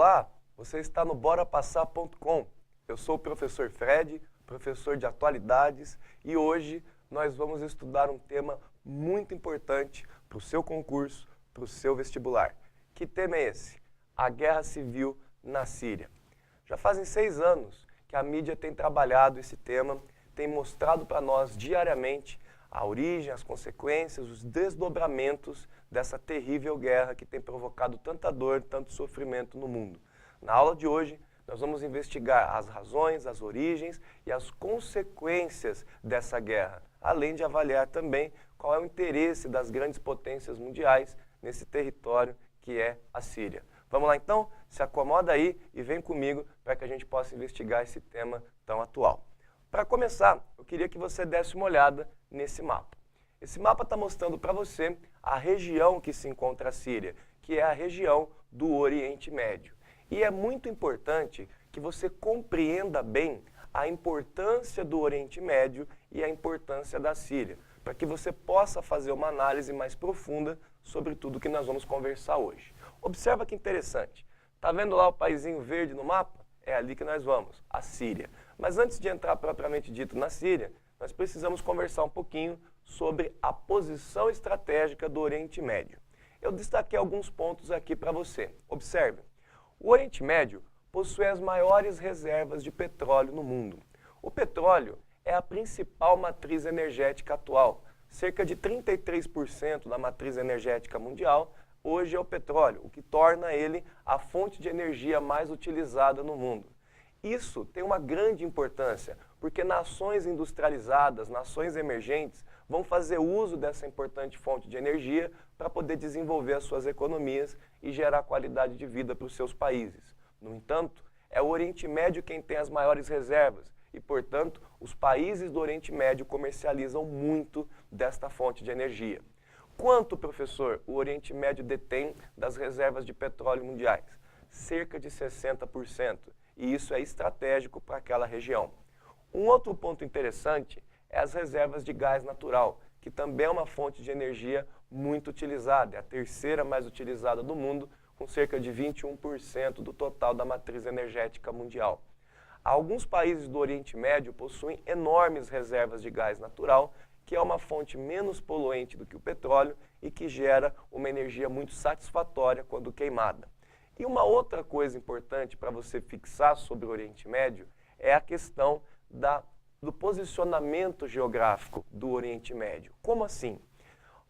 Olá, você está no borapassar.com. Eu sou o professor Fred, professor de atualidades, e hoje nós vamos estudar um tema muito importante para o seu concurso, para o seu vestibular. Que tema é esse? A guerra civil na Síria. Já fazem 6 anos que a mídia tem trabalhado esse tema, tem mostrado para nós diariamente a origem, as consequências, os desdobramentos dessa terrível guerra que tem provocado tanta dor, tanto sofrimento no mundo. Na aula de hoje, nós vamos investigar as razões, as origens e as consequências dessa guerra, além de avaliar também qual é o interesse das grandes potências mundiais nesse território que é a Síria. Vamos lá então? Se acomoda aí e vem comigo para que a gente possa investigar esse tema tão atual. Para começar, eu queria que você desse uma olhada nesse mapa. Esse mapa está mostrando para você a região que se encontra a Síria, que é a região do Oriente Médio. E é muito importante que você compreenda bem a importância do Oriente Médio e a importância da Síria, para que você possa fazer uma análise mais profunda sobre tudo que nós vamos conversar hoje. Observa que interessante. Está vendo lá o paizinho verde no mapa? É ali que nós vamos, a Síria. Mas antes de entrar propriamente dito na Síria, nós precisamos conversar um pouquinho sobre a posição estratégica do Oriente Médio. Eu destaquei alguns pontos aqui para você. Observe, o Oriente Médio possui as maiores reservas de petróleo no mundo. O petróleo é a principal matriz energética atual. Cerca de 33% da matriz energética mundial hoje é o petróleo, o que torna ele a fonte de energia mais utilizada no mundo. Isso tem uma grande importância, porque nações industrializadas, nações emergentes, vão fazer uso dessa importante fonte de energia para poder desenvolver as suas economias e gerar qualidade de vida para os seus países. No entanto, é o Oriente Médio quem tem as maiores reservas e, portanto, os países do Oriente Médio comercializam muito desta fonte de energia. Quanto, professor, o Oriente Médio detém das reservas de petróleo mundiais? Cerca de 60%. E isso é estratégico para aquela região. Um outro ponto interessante é as reservas de gás natural, que também é uma fonte de energia muito utilizada, é a terceira mais utilizada do mundo, com cerca de 21% do total da matriz energética mundial. Alguns países do Oriente Médio possuem enormes reservas de gás natural, que é uma fonte menos poluente do que o petróleo e que gera uma energia muito satisfatória quando queimada. E uma outra coisa importante para você fixar sobre o Oriente Médio é a questão do posicionamento geográfico do Oriente Médio. Como assim?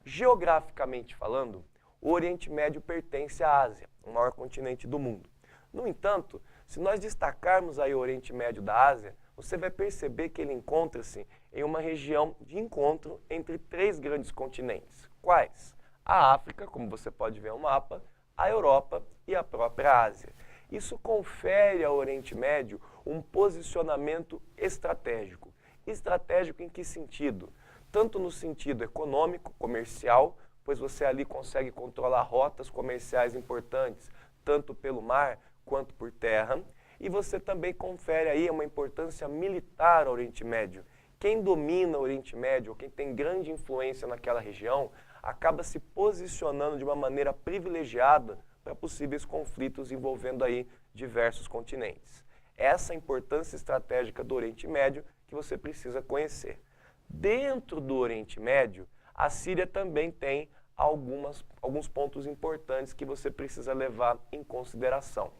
Geograficamente falando, o Oriente Médio pertence à Ásia, o maior continente do mundo. No entanto, se nós destacarmos aí o Oriente Médio da Ásia, você vai perceber que ele encontra-se em uma região de encontro entre 3 grandes continentes. Quais? A África, como você pode ver no mapa, a Europa e a própria Ásia. Isso confere ao Oriente Médio um posicionamento estratégico. Estratégico em que sentido? Tanto no sentido econômico, comercial, pois você ali consegue controlar rotas comerciais importantes, tanto pelo mar quanto por terra, e você também confere aí uma importância militar ao Oriente Médio. Quem domina o Oriente Médio, ou quem tem grande influência naquela região, acaba se posicionando de uma maneira privilegiada para possíveis conflitos envolvendo aí diversos continentes. Essa é a importância estratégica do Oriente Médio que você precisa conhecer. Dentro do Oriente Médio, a Síria também tem alguns pontos importantes que você precisa levar em consideração.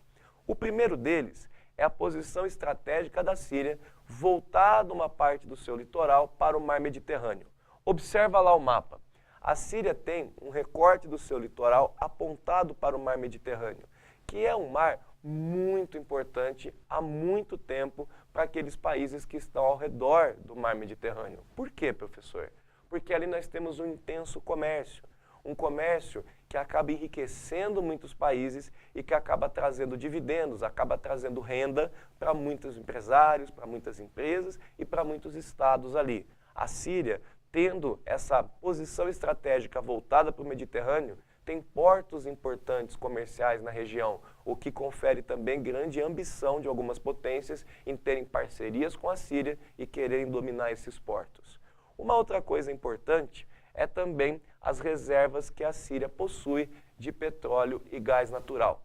O primeiro deles é a posição estratégica da Síria, voltada uma parte do seu litoral para o mar Mediterrâneo. Observa lá o mapa. A Síria tem um recorte do seu litoral apontado para o mar Mediterrâneo, que é um mar muito importante há muito tempo para aqueles países que estão ao redor do mar Mediterrâneo. Por quê, professor? Porque ali nós temos um intenso comércio. Um comércio que acaba enriquecendo muitos países e que acaba trazendo dividendos, acaba trazendo renda para muitos empresários, para muitas empresas e para muitos estados ali. A Síria, tendo essa posição estratégica voltada para o Mediterrâneo, tem portos importantes comerciais na região, o que confere também grande ambição de algumas potências em terem parcerias com a Síria e quererem dominar esses portos. Uma outra coisa importante é também as reservas que a Síria possui de petróleo e gás natural.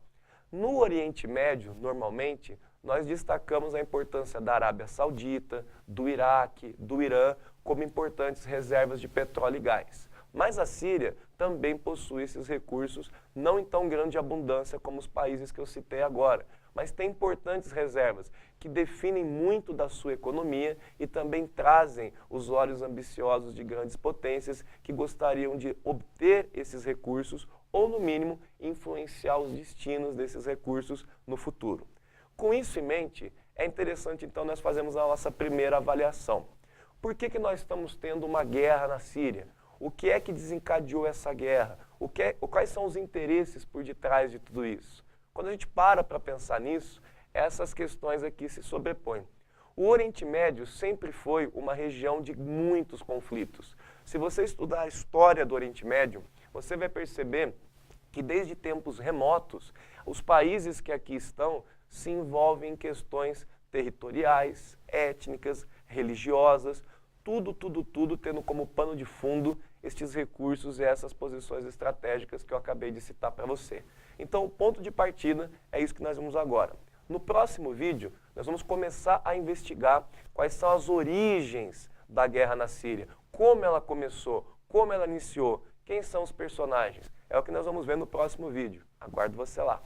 No Oriente Médio, normalmente, nós destacamos a importância da Arábia Saudita, do Iraque, do Irã, como importantes reservas de petróleo e gás. Mas a Síria também possui esses recursos, não em tão grande abundância como os países que eu citei agora, mas tem importantes reservas que definem muito da sua economia e também trazem os olhos ambiciosos de grandes potências que gostariam de obter esses recursos ou, no mínimo, influenciar os destinos desses recursos no futuro. Com isso em mente, é interessante então nós fazermos a nossa primeira avaliação. Por que nós estamos tendo uma guerra na Síria? O que é que desencadeou essa guerra? Quais são os interesses por detrás de tudo isso? Quando a gente para pensar nisso, essas questões aqui se sobrepõem. O Oriente Médio sempre foi uma região de muitos conflitos. Se você estudar a história do Oriente Médio, você vai perceber que desde tempos remotos, os países que aqui estão se envolvem em questões territoriais, étnicas, religiosas, tudo tendo como pano de fundo estes recursos e essas posições estratégicas que eu acabei de citar para você. Então, o ponto de partida é isso que nós vamos agora. No próximo vídeo, nós vamos começar a investigar quais são as origens da guerra na Síria, como ela começou, como ela iniciou, quem são os personagens. É o que nós vamos ver no próximo vídeo. Aguardo você lá.